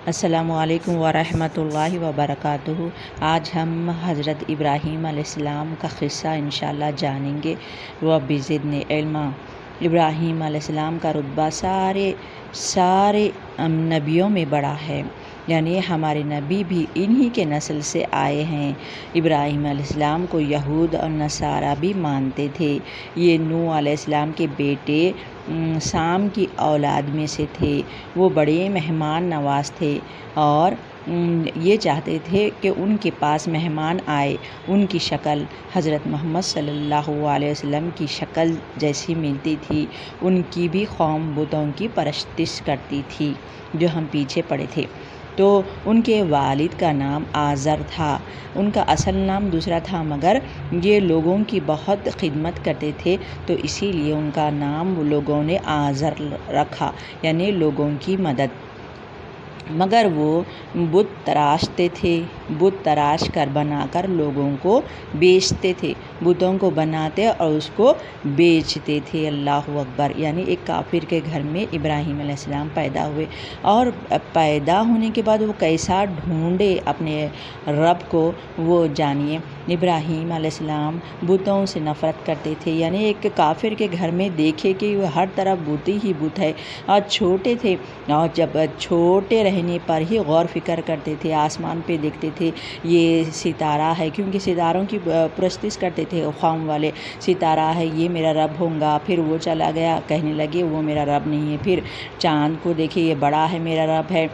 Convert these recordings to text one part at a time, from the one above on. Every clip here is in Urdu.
السلام علیکم ورحمۃ اللہ وبرکاتہ۔ آج ہم حضرت ابراہیم علیہ السلام کا قصہ انشاءاللہ جانیں گے۔ رب زدنی علما۔ ابراہیم علیہ السلام کا رتبہ سارے نبیوں میں بڑا ہے، یعنی ہمارے نبی بھی انہی کے نسل سے آئے ہیں۔ ابراہیم علیہ السلام کو یہود اور نصارہ بھی مانتے تھے۔ یہ نوح علیہ السلام کے بیٹے سام کی اولاد میں سے تھے۔ وہ بڑے مہمان نواز تھے اور یہ چاہتے تھے کہ ان کے پاس مہمان آئے ان کی شکل حضرت محمد صلی اللہ علیہ وسلم کی شکل جیسی ملتی تھی۔ ان کی بھی قوم بتوں کی پرستش کرتی تھی، جو ہم پیچھے پڑے تھے۔ تو ان کے والد کا نام آزر تھا۔ ان کا اصل نام دوسرا تھا، مگر یہ لوگوں کی بہت خدمت کرتے تھے تو اسی لیے ان کا نام لوگوں نے آزر رکھا، یعنی لوگوں کی مدد۔ مگر وہ بت تراشتے تھے، بت تراش کر بنا کر لوگوں کو بیچتے تھے۔ بتوں کو بناتے اور اس کو بیچتے تھے۔ اللہ اکبر۔ یعنی ایک کافر کے گھر میں ابراہیم علیہ السلام پیدا ہوئے، اور پیدا ہونے کے بعد وہ کیسا ڈھونڈے اپنے رب کو، وہ جانیے۔ ابراہیم علیہ السلام بتوں سے نفرت کرتے تھے، یعنی ایک کافر کے گھر میں دیکھے کہ وہ ہر طرف بت ہی بت ہے، اور چھوٹے تھے، اور جب چھوٹے رہنے پر ہی غور فکر کرتے تھے، آسمان پہ دیکھتے تھے یہ ستارہ ہے، کیونکہ ستاروں کی پرستش کرتے تھے قوم والے، ستارہ ہے یہ میرا رب ہوگا۔ پھر وہ چلا گیا، کہنے لگے وہ میرا رب نہیں ہے۔ پھر چاند کو دیکھے، یہ بڑا ہے میرا رب ہے،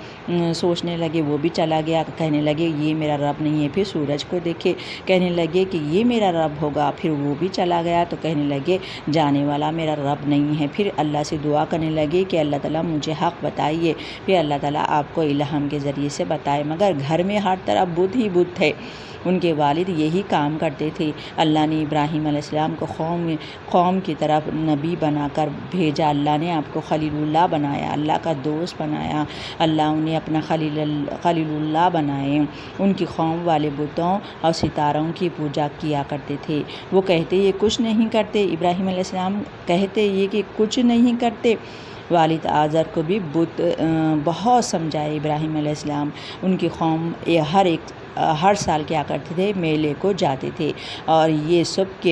سوچنے لگے، وہ بھی چلا گیا، کہنے لگے یہ میرا رب نہیں ہے۔ پھر سورج کو دیکھے، کہنے لگے کہ یہ میرا رب ہوگا، پھر وہ بھی چلا گیا تو کہنے لگے جانے والا میرا رب نہیں ہے۔ پھر اللہ سے دعا کرنے لگے کہ اللہ تعالیٰ مجھے حق بتائیے، پھر اللہ تعالیٰ آپ کو الہام کے ذریعے سے بتائے۔ مگر گھر میں ہر طرف بت ہی بت تھے۔ ان کے والد یہی کام کرتے تھے۔ اللہ نے ابراہیم علیہ السلام کو قوم کی طرف نبی بنا کر بھیجا۔ اللہ نے آپ کو خلیل اللہ بنایا، اللہ کا دوست بنایا، اللہ انہیں اپنا خلیل اللہ بنائے۔ ان کی قوم والے بتوں اور ستاروں کی پوجا کیا کرتے تھے۔ وہ کہتے یہ کچھ نہیں کرتے، ابراہیم علیہ السلام کہتے یہ کہ کچھ نہیں کرتے۔ والد آزر کو بھی بت بہت سمجھائے ابراہیم علیہ السلام۔ ان کی قوم ہر سال کیا کرتے تھے، میلے کو جاتے تھے، اور یہ سب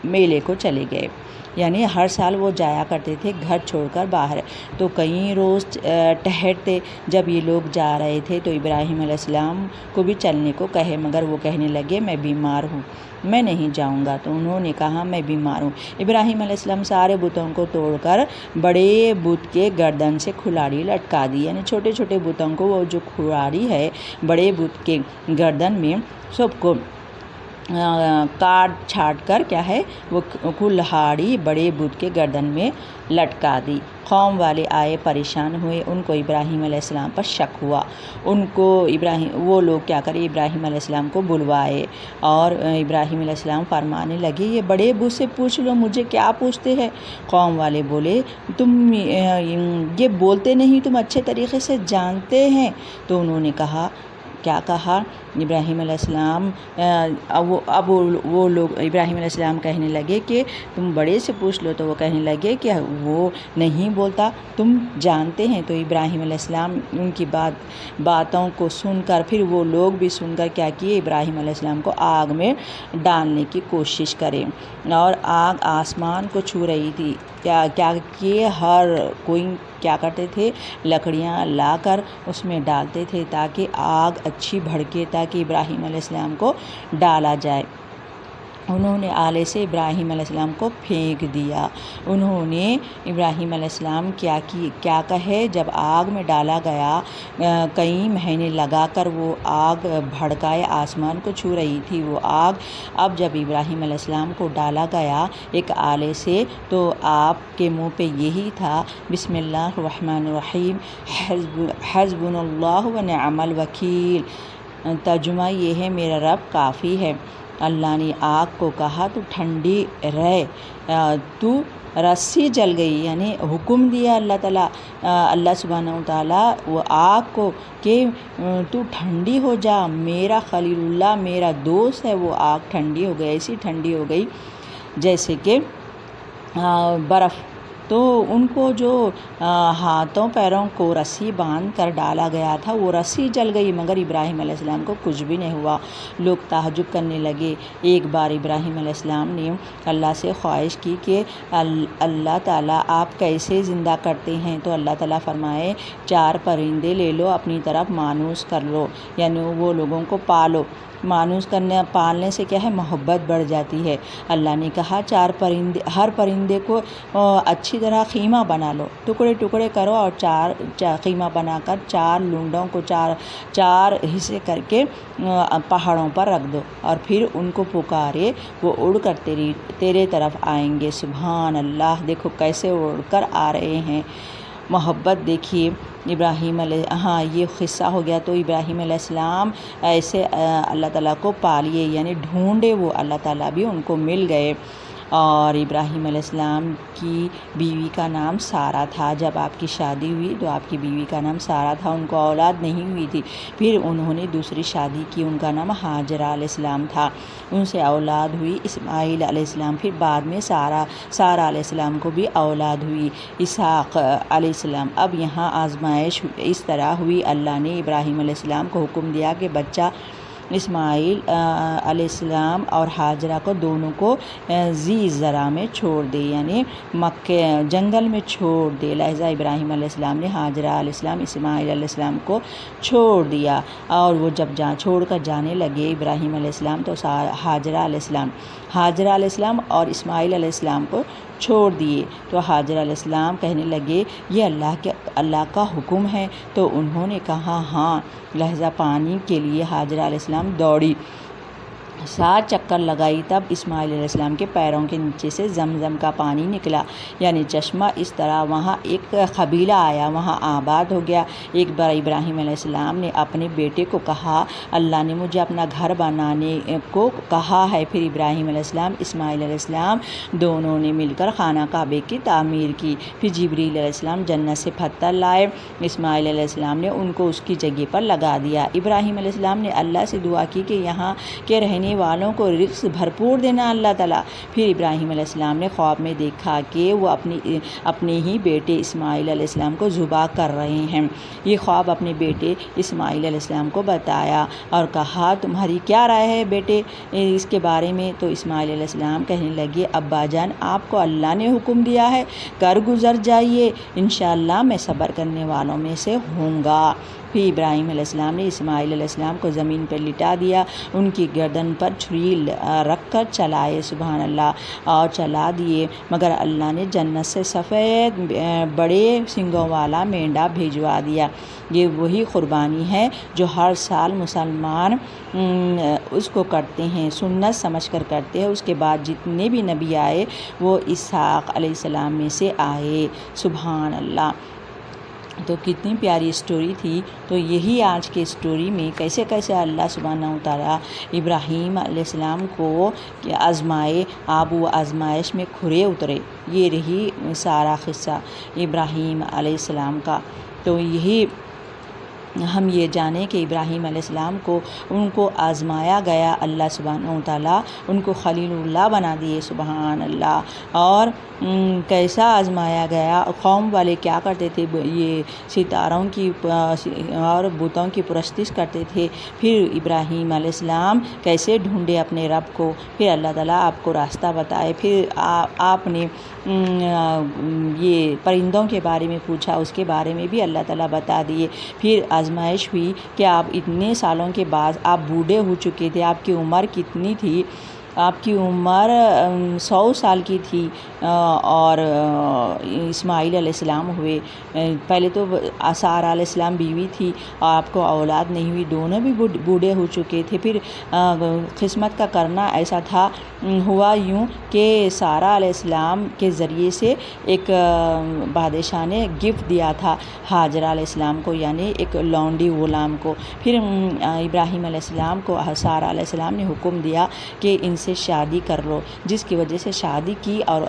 میلے کو چلے گئے، یعنی ہر سال وہ جایا کرتے تھے گھر چھوڑ کر باہر۔ تو کئی روز ٹھہرتے۔ جب یہ لوگ جا رہے تھے تو ابراہیم علیہ السلام کو بھی چلنے کو کہے، مگر وہ کہنے لگے میں بیمار ہوں، میں نہیں جاؤں گا۔ تو انہوں نے کہا میں بیمار ہوں۔ ابراہیم علیہ السلام سارے بتوں کو توڑ کر بڑے بت کے گردن سے کھلاڑی لٹکا دی، یعنی چھوٹے چھوٹے بتوں کو وہ جو کھلاڑی ہے بڑے بت کے گردن میں سب کو کاٹ چھاٹ کر کیا ہے وہ کلہاڑی بڑے بت کے گردن میں لٹکا دی۔ قوم والے آئے، پریشان ہوئے، ان کو ابراہیم علیہ السلام پر شک ہوا۔ وہ لوگ کیا کرے، ابراہیم علیہ السلام کو بلوائے، اور ابراہیم علیہ السلام فرمانے لگے یہ بڑے بت سے پوچھ لو، مجھے کیا پوچھتے ہیں۔ قوم والے بولے تم یہ بولتے نہیں، تم اچھے طریقے سے جانتے ہیں۔ تو انہوں نے کہا، کیا کہا ابراہیم علیہ السلام، اب وہ لوگ ابراہیم علیہ السلام کہنے لگے کہ تم بڑے سے پوچھ لو، تو وہ کہنے لگے کہ وہ نہیں بولتا، تم جانتے ہیں۔ تو ابراہیم علیہ السلام ان کی باتوں کو سن کر، پھر وہ لوگ بھی سن کر کیا کیے، ابراہیم علیہ السلام کو آگ میں ڈالنے کی کوشش کرے، اور آگ آسمان کو چھو رہی تھی۔ کیا کیے، ہر کوئی کیا کرتے تھے، لکڑیاں لا کر اس میں ڈالتے تھے تاکہ آگ اچھی بھڑکے، تاکہ ابراہیم علیہ السلام کو ڈالا جائے۔ انہوں نے آلے سے ابراہیم علیہ السلام کو پھینک دیا۔ انہوں نے ابراہیم علیہ السلام کیا کہے، جب آگ میں ڈالا گیا، کئی مہینے لگا کر وہ آگ بھڑکائے، آسمان کو چھو رہی تھی وہ آگ۔ اب جب ابراہیم علیہ السلام کو ڈالا گیا ایک آلے سے، تو آپ کے منہ پہ یہی تھا، بسم اللہ الرحمن الرحیم، حسبنا اللہ ونعم الوکیل۔ ترجمہ یہ ہے میرا رب کافی ہے۔ اللہ نے آگ کو کہا تو ٹھنڈی رہ، تو رسی جل گئی، یعنی حکم دیا اللہ سبحانہ وتعالیٰ وہ آگ کو کہ تو ٹھنڈی ہو جا، میرا خلیل اللہ میرا دوست ہے، وہ آگ ٹھنڈی ہو گئی، ایسی ٹھنڈی ہو گئی جیسے کہ برف۔ تو ان کو جو ہاتھوں پیروں کو رسی باندھ کر ڈالا گیا تھا وہ رسی جل گئی، مگر ابراہیم علیہ السلام کو کچھ بھی نہیں ہوا۔ لوگ تعجب کرنے لگے۔ ایک بار ابراہیم علیہ السلام نے اللہ سے خواہش کی کہ اللہ تعالیٰ آپ کیسے زندہ کرتے ہیں؟ تو اللہ تعالیٰ فرمائے 4 پرندے لے لو، اپنی طرف مانوس کر لو، یعنی وہ لوگوں کو پالو۔ مانوس پالنے سے کیا ہے؟ محبت بڑھ جاتی ہے۔ اللہ نے کہا ہر پرندے کو اچھی طرح خیمہ بنا لو، ٹکڑے ٹکڑے کرو اور 4 خیمہ بنا کر 4 لونڈوں کو 4 حصے کر کے پہاڑوں پر رکھ دو، اور پھر ان کو پکارے، وہ اڑ کر تیرے طرف آئیں گے۔ سبحان اللہ، دیکھو کیسے اڑ کر آ رہے ہیں۔ محبت دیکھیے ابراہیم یہ قصہ ہو گیا۔ تو ابراہیم علیہ السلام ایسے اللہ تعالیٰ کو پالیے، یعنی ڈھونڈے، وہ اللہ تعالیٰ بھی ان کو مل گئے۔ اور ابراہیم علیہ السلام کی بیوی کا نام سارہ تھا۔ جب آپ کی شادی ہوئی تو آپ کی بیوی کا نام سارہ تھا، ان کو اولاد نہیں ہوئی تھی۔ پھر انہوں نے دوسری شادی کی، ان کا نام ہاجرہ علیہ السلام تھا، ان سے اولاد ہوئی اسماعیل علیہ السلام۔ پھر بعد میں سارہ علیہ السلام کو بھی اولاد ہوئی، اسحاق علیہ السلام۔ اب یہاں آزمائش اس طرح ہوئی، اللہ نے ابراہیم علیہ السلام کو حکم دیا کہ بچہ اسماعیل علیہ السلام اور ہاجرہ کو دونوں کو ذی زرع میں چھوڑ دے، یعنی مکے جنگل میں چھوڑ دے۔ لہذا ابراہیم علیہ السلام نے ہاجرہ علیہ السلام اسماعیل علیہ السلام کو چھوڑ دیا، اور وہ جب چھوڑ کر جانے لگے ابراہیم علیہ السلام تو ہاجرہ علیہ السلام اور اسماعیل علیہ السلام کو چھوڑ دیے۔ تو ہاجرہ علیہ السلام کہنے لگے یہ اللہ کا حکم ہے؟ تو انہوں نے کہا ہاں۔ لہذا پانی کے لیے ہاجرہ علیہ السلام دوڑی، 7 چکر لگائی، تب اسماعیل علیہ السلام کے پیروں کے نیچے سے زمزم کا پانی نکلا، یعنی چشمہ۔ اس طرح وہاں ایک قبیلہ آیا، وہاں آباد ہو گیا۔ ایک بار ابراہیم علیہ السلام نے اپنے بیٹے کو کہا اللہ نے مجھے اپنا گھر بنانے کو کہا ہے۔ پھر ابراہیم علیہ السلام اسماعیل علیہ السلام دونوں نے مل کر خانہ کعبے کی تعمیر کی۔ پھر جبریل علیہ السلام جنت سے پتھر لائے، اسماعیل علیہ السلام نے ان کو اس کی جگہ پر لگا دیا۔ ابراہیم علیہ السلام نے اللہ سے دعا کی کہ یہاں کے رہنے والوں کو رزق بھرپور دینا اللہ تعالیٰ۔ پھر ابراہیم علیہ السلام نے خواب میں دیکھا کہ وہ اپنے ہی بیٹے اسماعیل علیہ السلام کو ذبح کر رہے ہیں۔ یہ خواب اپنے بیٹے اسماعیل علیہ السلام کو بتایا اور کہا تمہاری کیا رائے ہے بیٹے اس کے بارے میں؟ تو اسماعیل علیہ السلام کہنے لگے ابا جان آپ کو اللہ نے حکم دیا ہے، کر گزر جائیے، انشاءاللہ میں صبر کرنے والوں میں سے ہوں گا۔ پھر ابراہیم علیہ السلام نے اسماعیل علیہ السلام کو زمین پر لٹا دیا، ان کی گردن پر چھری رکھ کر چلائے، سبحان اللہ، اور چلا دیے، مگر اللہ نے جنت سے سفید بڑے سنگوں والا مینڈا بھیجوا دیا۔ یہ وہی قربانی ہے جو ہر سال مسلمان اس کو کرتے ہیں، سنت سمجھ کر کرتے ہیں۔ اس کے بعد جتنے بھی نبی آئے وہ اسحاق علیہ السلام میں سے آئے، سبحان اللہ۔ تو کتنی پیاری اسٹوری تھی۔ تو یہی آج کے اسٹوری میں کیسے کیسے اللہ سبحانہ و تعالیٰ ابراہیم علیہ السلام کو آزمائے، آپ وہ آزمائش میں کھرے اترے۔ یہ رہی سارا قصہ ابراہیم علیہ السلام کا۔ تو یہی ہم یہ جانیں کہ ابراہیم علیہ السلام کو ان کو آزمایا گیا، اللہ سبحانہ و تعالیٰ ان کو خلیل اللہ بنا دیے، سبحان اللہ۔ اور کیسا آزمایا گیا، قوم والے کیا کرتے تھے، یہ ستاروں کی اور بتوں کی پرستش کرتے تھے۔ پھر ابراہیم علیہ السلام کیسے ڈھونڈے اپنے رب کو، پھر اللہ تعالیٰ آپ کو راستہ بتائے۔ پھر آپ نے یہ پرندوں کے بارے میں پوچھا، اس کے بارے میں بھی اللہ تعالیٰ بتا دیے۔ پھر آزمائش ہوئی کہ آپ اتنے سالوں کے بعد آپ بوڑھے ہو چکے تھے، آپ کی عمر کتنی تھی؟ آپ کی عمر 100 سال کی تھی، اور اسماعیل علیہ السلام ہوئے۔ پہلے تو سارہ علیہ السلام بیوی تھی اور آپ کو اولاد نہیں ہوئی، دونوں بھی بوڑھے ہو چکے تھے۔ پھر قسمت کا کرنا ایسا تھا، ہوا یوں کہ سارہ علیہ السلام کے ذریعے سے ایک بادشاہ نے گفٹ دیا تھا ہاجرہ علیہ السلام کو، یعنی ایک لونڈی غلام کو۔ پھر ابراہیم علیہ السلام کو سارہ علیہ السلام نے حکم دیا کہ ان سے شادی کر لو، جس کی وجہ سے شادی کی اور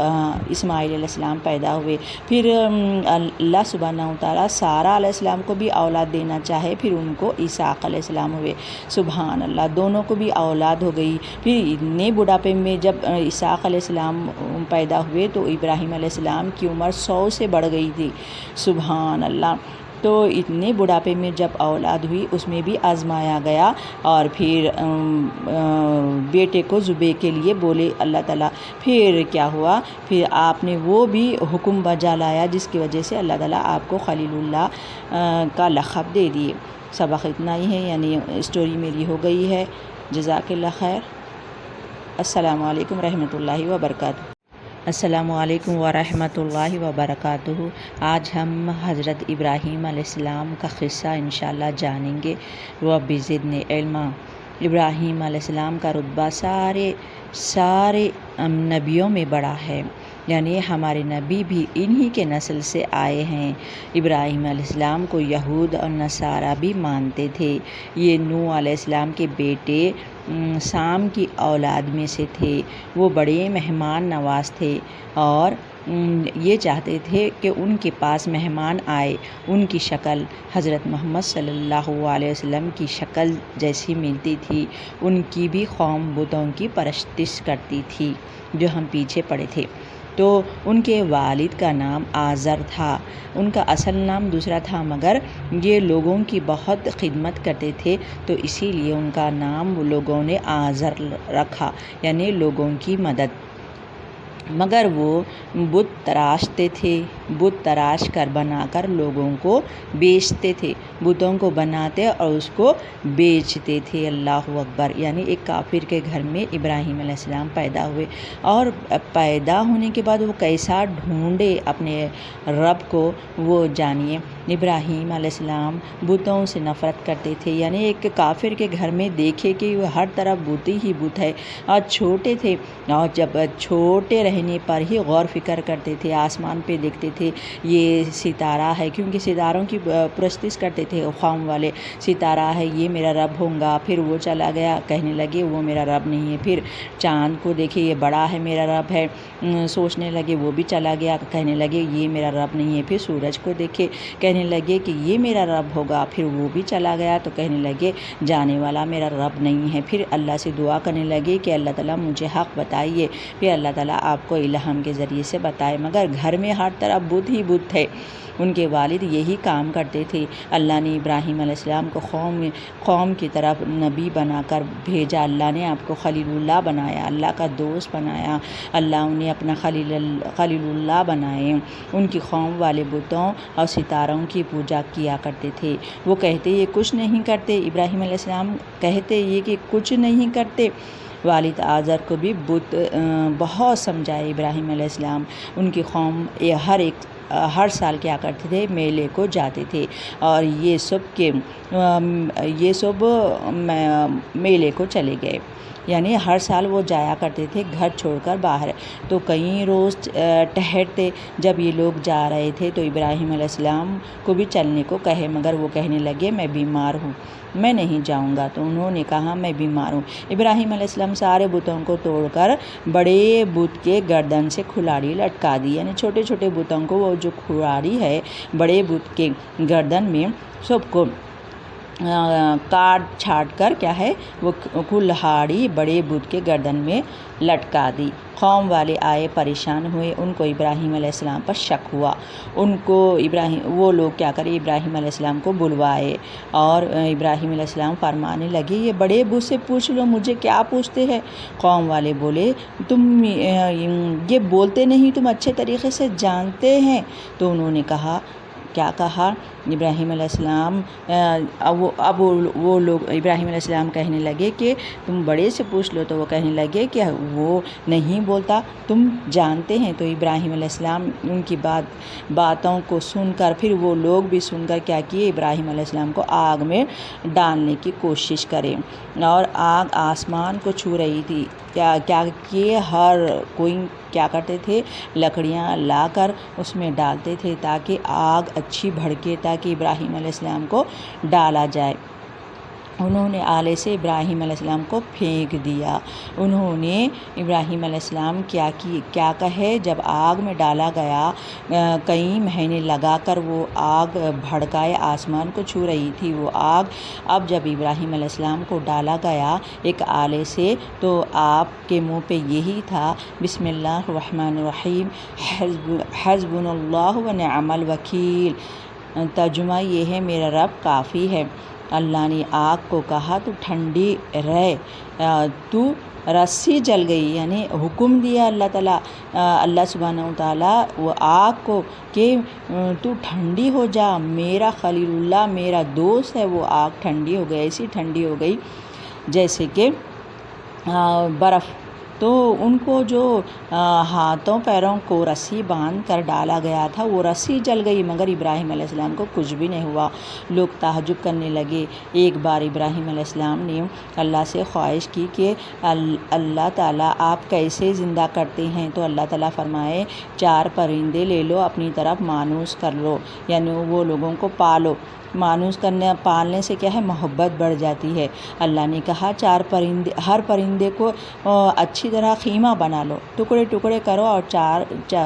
اسماعیل علیہ السلام پیدا ہوئے۔ پھر اللہ سبحانہ و تعالیٰ سارہ علیہ السلام کو بھی اولاد دینا چاہے، پھر ان کو اسحاق علیہ السلام ہوئے۔ سبحان اللہ، دونوں کو بھی اولاد ہو گئی۔ پھر اتنے بڑھاپے میں جب اسحاق علیہ السلام پیدا ہوئے تو ابراہیم علیہ السلام کی عمر 100 سے بڑھ گئی تھی۔ سبحان اللہ، تو اتنے بڑھاپے میں جب اولاد ہوئی اس میں بھی آزمایا گیا، اور پھر بیٹے کو ذبح کے لیے بولے اللہ تعالیٰ۔ پھر کیا ہوا، پھر آپ نے وہ بھی حکم بجا لایا جس کی وجہ سے اللہ تعالیٰ آپ کو خلیل اللہ کا لقب دے دیے۔ سبق اتنا ہی ہے، یعنی اسٹوری میری ہو گئی ہے۔ جزاک اللہ خیر۔ السلام علیکم ورحمۃ اللہ وبرکاتہ۔ السلام علیکم ورحمۃ اللہ وبرکاتہ۔ آج ہم حضرت ابراہیم علیہ السلام کا قصہ انشاءاللہ جانیں گے۔ رب زدنی علما۔ ابراہیم علیہ السلام کا رتبہ سارے نبیوں میں بڑا ہے، یعنی ہمارے نبی بھی انہی کے نسل سے آئے ہیں۔ ابراہیم علیہ السلام کو یہود اور نصارہ بھی مانتے تھے۔ یہ نوح علیہ السلام کے بیٹے سام کی اولاد میں سے تھے۔ وہ بڑے مہمان نواز تھے اور یہ چاہتے تھے کہ ان کے پاس مہمان آئے ان کی شکل حضرت محمد صلی اللہ علیہ وسلم کی شکل جیسی ملتی تھی۔ ان کی بھی قوم بتوں کی پرستش کرتی تھی، جو ہم پیچھے پڑے تھے۔ تو ان کے والد کا نام آزر تھا، ان کا اصل نام دوسرا تھا، مگر یہ لوگوں کی بہت خدمت کرتے تھے تو اسی لیے ان کا نام لوگوں نے آزر رکھا، یعنی لوگوں کی مدد۔ مگر وہ بت تراشتے تھے، بت تراش کر بنا کر لوگوں کو بیچتے تھے، بتوں کو بناتے اور اس کو بیچتے تھے۔ اللہ اکبر۔ یعنی ایک کافر کے گھر میں ابراہیم علیہ السلام پیدا ہوئے، اور پیدا ہونے کے بعد وہ کیسا ڈھونڈے اپنے رب کو، وہ جانیے۔ ابراہیم علیہ السلام بتوں سے نفرت کرتے تھے، یعنی ایک کافر کے گھر میں دیکھے کہ وہ ہر طرف بت ہی بت ہے، اور چھوٹے تھے، اور جب چھوٹے رہنے پر ہی غور فکر کرتے تھے، آسمان پہ دیکھتے تھے یہ ستارہ ہے، کیونکہ ستاروں کی پرستش کرتے تھے قوم والے، ستارہ ہے یہ میرا رب ہوگا۔ پھر وہ چلا گیا، کہنے لگے وہ میرا رب نہیں ہے۔ پھر چاند کو دیکھے، یہ بڑا ہے میرا رب ہے، سوچنے لگے، وہ بھی چلا گیا، کہنے لگے یہ میرا رب نہیں ہے۔ پھر سورج کو دیکھے، کہنے لگے کہ یہ میرا رب ہوگا، پھر وہ بھی چلا گیا تو کہنے لگے جانے والا میرا رب نہیں ہے۔ پھر اللہ سے دعا کرنے لگے کہ اللہ تعالیٰ مجھے حق بتائیے، پھر اللہ تعالیٰ آپ کو الہام کے ذریعے سے بتائے۔ مگر گھر میں ہر طرف بت ہی بت تھے، ان کے والد یہی کام کرتے تھے۔ اللہ نے ابراہیم علیہ السلام کو قوم کی طرف نبی بنا کر بھیجا، اللہ نے آپ کو خلیل اللہ بنایا، اللہ کا دوست بنایا، اللہ انہیں اپنا خلیل اللہ بنائے۔ ان کی قوم والے بتوں اور ستاروں کی پوجا کیا کرتے تھے۔ وہ کہتے یہ کچھ نہیں کرتے، ابراہیم علیہ السلام کہتے یہ کہ کچھ نہیں کرتے۔ والد آزر کو بھی بت بہت سمجھائے ابراہیم علیہ السلام۔ ان کی قوم ہر سال کیا کرتے تھے، میلے کو جاتے تھے، اور یہ سب میلے کو چلے گئے، یعنی ہر سال وہ جایا کرتے تھے گھر چھوڑ کر باہر۔ تو کئی روز ٹھہرتے، جب یہ لوگ جا رہے تھے تو ابراہیم علیہ السلام کو بھی چلنے کو کہے، مگر وہ کہنے لگے میں بیمار ہوں، میں نہیں جاؤں گا۔ تو انہوں نے کہا میں بیمار ہوں۔ ابراہیم علیہ السلام سارے بتوں کو توڑ کر بڑے بت کے گردن سے کھلاڑی لٹکا دی، یعنی چھوٹے چھوٹے بتوں کو وہ جو کھلاڑی ہے بڑے بت کے گردن میں سب کو کاٹ چھاٹ کر کیا ہے وہ کلہاڑی بڑے بت کے گردن میں لٹکا دی۔ قوم والے آئے، پریشان ہوئے، ان کو ابراہیم علیہ السلام پر شک ہوا، وہ لوگ کیا کرے ابراہیم علیہ السلام کو بلوائے، اور ابراہیم علیہ السلام فرمانے لگے یہ بڑے بت سے پوچھ لو، مجھے کیا پوچھتے ہیں؟ قوم والے بولے تم یہ بولتے نہیں، تم اچھے طریقے سے جانتے ہیں۔ تو انہوں نے کہا، کیا کہا ابراہیم علیہ السلام، اب وہ لوگ ابراہیم علیہ السلام کہنے لگے کہ تم بڑے سے پوچھ لو، تو وہ کہنے لگے کہ وہ نہیں بولتا، تم جانتے ہیں۔ تو ابراہیم علیہ السلام ان کی باتوں کو سن کر، پھر وہ لوگ بھی سن کر کیا کیے، ابراہیم علیہ السلام کو آگ میں ڈالنے کی کوشش کرے، اور آگ آسمان کو چھو رہی تھی۔ کیا کیے، ہر کوئی کیا کرتے تھے، لکڑیاں لا کر اس میں ڈالتے تھے تاکہ آگ اچھی بھڑکے، تاکہ ابراہیم علیہ السلام کو ڈالا جائے۔ انہوں نے آلے سے ابراہیم علیہ السلام کو پھینک دیا۔ انہوں نے ابراہیم علیہ السلام کیا کہے جب آگ میں ڈالا گیا، کئی مہینے لگا کر وہ آگ بھڑکائے آسمان کو چھو رہی تھی وہ آگ۔ اب جب ابراہیم علیہ السلام کو ڈالا گیا ایک آلے سے تو آپ کے منہ پہ یہی تھا، بسم اللہ الرحمن الرحیم، حسبنا اللہ و نعم الوکیل۔ ترجمہ یہ ہے، میرا رب کافی ہے۔ اللہ نے آگ کو کہا تو ٹھنڈی رہ، تو رسی جل گئی، یعنی حکم دیا اللہ سبحانہ وتعالیٰ وہ آگ کو کہ تو ٹھنڈی ہو جا، میرا خلیل اللہ میرا دوست ہے، وہ آگ ٹھنڈی ہو گئی، ایسی ٹھنڈی ہو گئی جیسے کہ برف۔ تو ان کو جو ہاتھوں پیروں کو رسی باندھ کر ڈالا گیا تھا وہ رسی جل گئی، مگر ابراہیم علیہ السلام کو کچھ بھی نہیں ہوا۔ لوگ تعجب کرنے لگے۔ ایک بار ابراہیم علیہ السلام نے اللہ سے خواہش کی کہ اللہ تعالیٰ آپ کیسے زندہ کرتے ہیں؟ تو اللہ تعالیٰ فرمائے 4 پرندے لے لو، اپنی طرف مانوس کر لو، یعنی وہ لوگوں کو پالو۔ مانوس پالنے سے کیا ہے، محبت بڑھ جاتی ہے۔ اللہ نے کہا ہر پرندے کو اچھی طرح خیمہ بنا لو، ٹکڑے ٹکڑے کرو، اور 4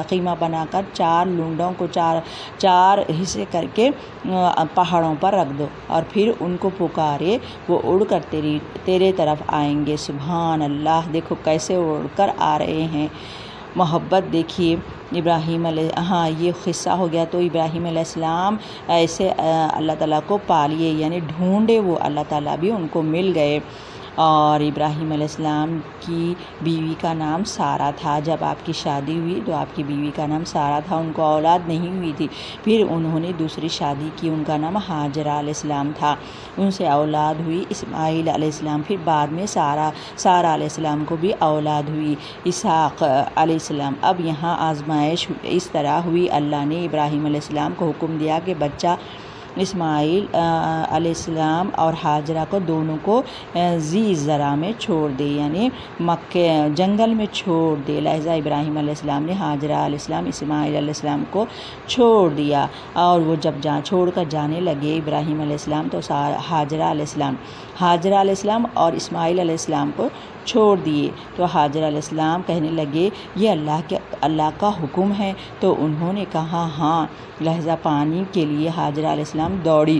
خیمہ بنا کر 4 لونڈوں کو 4 حصے کر کے پہاڑوں پر رکھ دو، اور پھر ان کو پکارے، وہ اڑ کر تیرے طرف آئیں گے۔ سبحان اللہ، دیکھو کیسے اڑ کر آ رہے ہیں۔ محبت دیکھیے ابراہیم یہ قصہ ہو گیا۔ تو ابراہیم علیہ السلام ایسے اللہ تعالیٰ کو پالیے، یعنی ڈھونڈے، وہ اللہ تعالیٰ بھی ان کو مل گئے۔ اور ابراہیم علیہ السلام کی بیوی کا نام سارہ تھا۔ جب آپ کی شادی ہوئی تو آپ کی بیوی کا نام سارہ تھا، ان کو اولاد نہیں ہوئی تھی۔ پھر انہوں نے دوسری شادی کی، ان کا نام ہاجرہ علیہ السلام تھا، ان سے اولاد ہوئی اسماعیل علیہ السلام۔ پھر بعد میں سارہ علیہ السلام کو بھی اولاد ہوئی، اسحاق علیہ السلام۔ اب یہاں آزمائش اس طرح ہوئی، اللہ نے ابراہیم علیہ السلام کو حکم دیا کہ بچہ اسماعیل علیہ السلام اور ہاجرہ کو دونوں کو ذی زرع میں چھوڑ دے، یعنی مکے جنگل میں چھوڑ دے۔ لہذا ابراہیم علیہ السلام نے ہاجرہ علیہ السلام اسماعیل علیہ السلام کو چھوڑ دیا، اور وہ جب چھوڑ کر جانے لگے ابراہیم علیہ السلام تو ہاجرہ علیہ السلام اور اسماعیل علیہ السلام کو چھوڑ دیے۔ تو ہاجرہ علیہ السلام کہنے لگے یہ اللہ کا حکم ہے؟ تو انہوں نے کہا ہاں۔ لہذا پانی کے لیے ہاجرہ علیہ السلام دوڑی،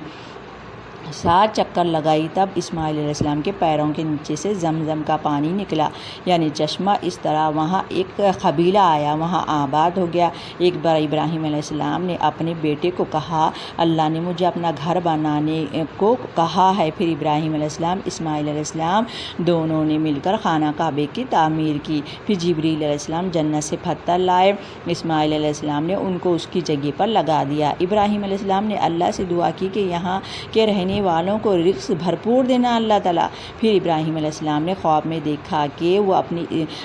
7 چکر لگائی، تب اسماعیل علیہ السلام کے پیروں کے نیچے سے زمزم کا پانی نکلا، یعنی چشمہ۔ اس طرح وہاں ایک قبیلہ آیا، وہاں آباد ہو گیا۔ ایک بار ابراہیم علیہ السلام نے اپنے بیٹے کو کہا اللہ نے مجھے اپنا گھر بنانے کو کہا ہے۔ پھر ابراہیم علیہ السلام اسماعیل علیہ السلام دونوں نے مل کر خانہ کعبے کی تعمیر کی۔ پھر جبریل علیہ السلام جنت سے پتھر لائے، اسماعیل علیہ السلام نے ان کو اس کی جگہ پر لگا دیا۔ ابراہیم علیہ السلام نے اللہ سے دعا کی کہ یہاں کے رہنے والوں کو رزق بھرپور دینا اللہ تعالیٰ۔ پھر ابراہیم علیہ السلام نے خواب میں دیکھا کہ وہ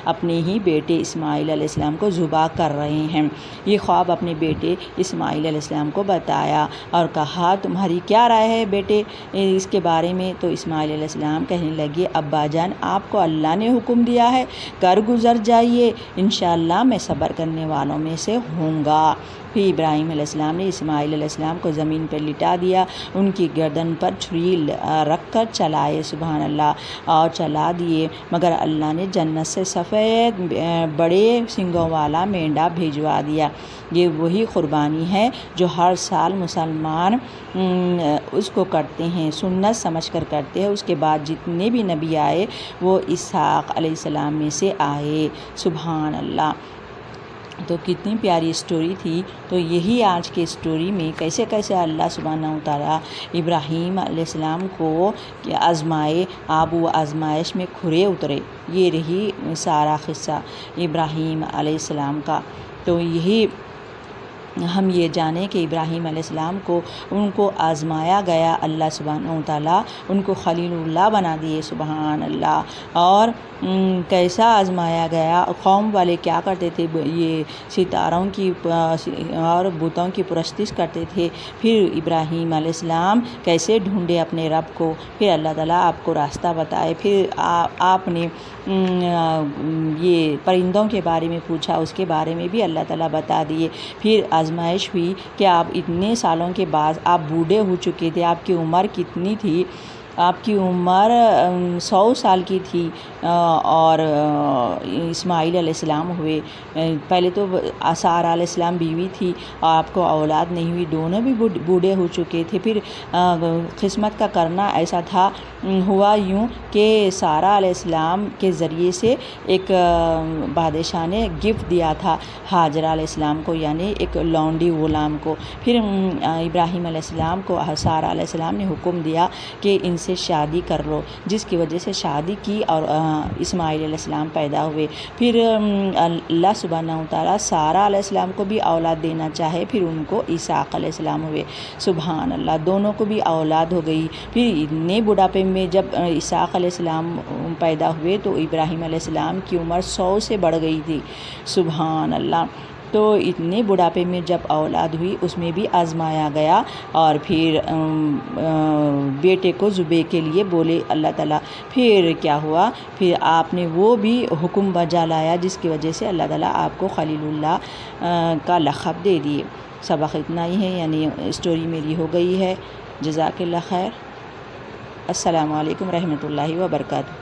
اپنے ہی بیٹے اسماعیل علیہ السلام کو ذبح کر رہے ہیں۔ یہ خواب اپنے بیٹے اسماعیل علیہ السلام کو بتایا اور کہا تمہاری کیا رائے ہے بیٹے اس کے بارے میں؟ تو اسماعیل علیہ السلام کہنے لگے ابا جان آپ کو اللہ نے حکم دیا ہے، کر گزر جائیے، انشاءاللہ میں صبر کرنے والوں میں سے ہوں گا۔ پھر ابراہیم علیہ السلام نے اسماعیل علیہ السلام کو زمین پر لٹا دیا، ان کی گردن پر چھری رکھ کر چلائے، سبحان اللہ، اور چلا دیے، مگر اللہ نے جنت سے سفید بڑے سنگوں والا مینڈا بھیجوا دیا۔ یہ وہی قربانی ہے جو ہر سال مسلمان اس کو کرتے ہیں، سنت سمجھ کر کرتے ہیں۔ اس کے بعد جتنے بھی نبی آئے وہ اسحاق علیہ السلام میں سے آئے، سبحان اللہ۔ تو کتنی پیاری اسٹوری تھی۔ تو یہی آج کی اسٹوری میں کیسے کیسے اللہ سبحانہ وتعالیٰ ابراہیم علیہ السلام کو آزمائے، اب وہ آزمائش میں کھرے اترے۔ یہ رہی سارا قصہ ابراہیم علیہ السلام کا۔ تو یہی ہم یہ جانیں کہ ابراہیم علیہ السلام کو ان کو آزمایا گیا، اللہ سبحانہ وتعالیٰ ان کو خلیل اللہ بنا دیے، سبحان اللہ۔ اور کیسا آزمایا گیا، قوم والے کیا کرتے تھے، یہ ستاروں کی اور بتوں کی پرستش کرتے تھے۔ پھر ابراہیم علیہ السلام کیسے ڈھونڈے اپنے رب کو، پھر اللہ تعالیٰ آپ کو راستہ بتائے۔ پھر آپ نے یہ پرندوں کے بارے میں پوچھا، اس کے بارے میں بھی اللہ تعالیٰ بتا دیے۔ پھر آزمائش ہوئی کہ آپ اتنے سالوں کے بعد آپ بوڑھے ہو چکے تھے، آپ کی عمر کتنی تھی، آپ کی عمر 100 سال کی تھی اور اسماعیل علیہ السلام ہوئے۔ پہلے تو سارہ علیہ السلام بیوی تھی اور آپ کو اولاد نہیں ہوئی، دونوں بھی بوڑھے ہو چکے تھے۔ پھر قسمت کا کرنا ایسا تھا، ہوا یوں کہ سارہ علیہ السلام کے ذریعے سے ایک بادشاہ نے گفٹ دیا تھا ہاجرہ علیہ السلام کو، یعنی ایک لونڈی غلام کو۔ پھر ابراہیم علیہ السلام کو سارہ علیہ السلام نے حکم دیا کہ ان سے شادی کر لو، جس کی وجہ سے شادی کی اور اسماعیل علیہ السلام پیدا ہوئے۔ پھر اللہ سبحانہ وتعالیٰ سارہ علیہ السلام کو بھی اولاد دینا چاہے، پھر ان کو اسحاق علیہ السلام ہوئے۔ سبحان اللہ، دونوں کو بھی اولاد ہو گئی۔ پھر اتنے بڑھاپے میں جب اسحاق علیہ السلام پیدا ہوئے تو ابراہیم علیہ السلام کی عمر 100 سے بڑھ گئی تھی۔ سبحان اللہ، تو اتنے بڑھاپے میں جب اولاد ہوئی اس میں بھی آزمایا گیا، اور پھر بیٹے کو ذبح کے لیے بولے اللہ تعالیٰ۔ پھر کیا ہوا، پھر آپ نے وہ بھی حکم بجا لایا جس کی وجہ سے اللہ تعالیٰ آپ کو خلیل اللہ کا لقب دے دیے۔ سبق اتنا ہی ہے، یعنی اسٹوری میری ہو گئی ہے۔ جزاک اللہ خیر۔ السلام علیکم رحمۃ اللہ وبرکاتہ۔